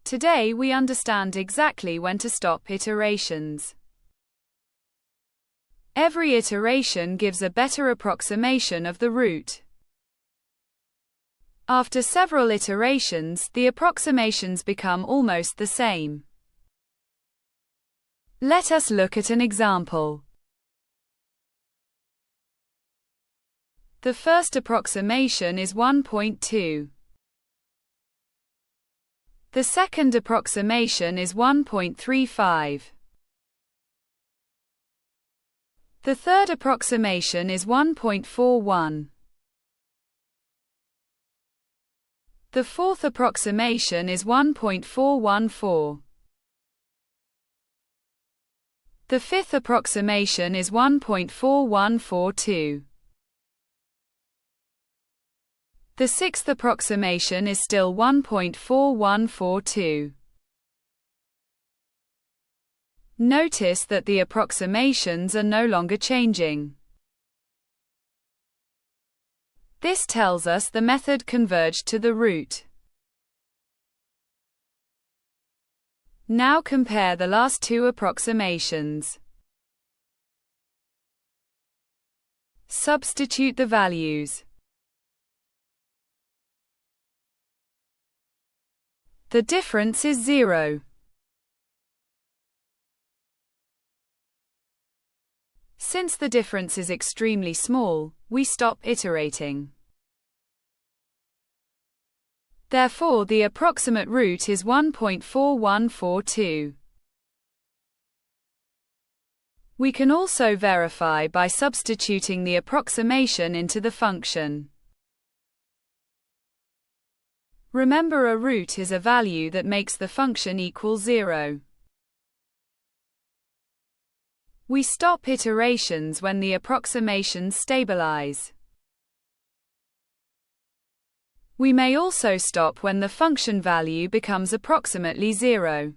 Today we understand exactly when to stop iterations. Every iteration gives a better approximation of the root. After several iterations, the approximations become almost the same. Let us look at an example. The first approximation is 1.2. The second approximation is 1.35. The third approximation is 1.41. The fourth approximation is 1.414. The fifth approximation is 1.4142. The sixth approximation is still 1.4142. Notice that the approximations are no longer changing. This tells us the method converged to the root. Now compare the last two approximations. Substitute the values. The difference is 0. Since the difference is extremely small, we stop iterating. Therefore, the approximate root is 1.4142. We can also verify by substituting the approximation into the function. Remember, a root is a value that makes the function equal 0. We stop iterations when the approximations stabilize. We may also stop when the function value becomes approximately 0.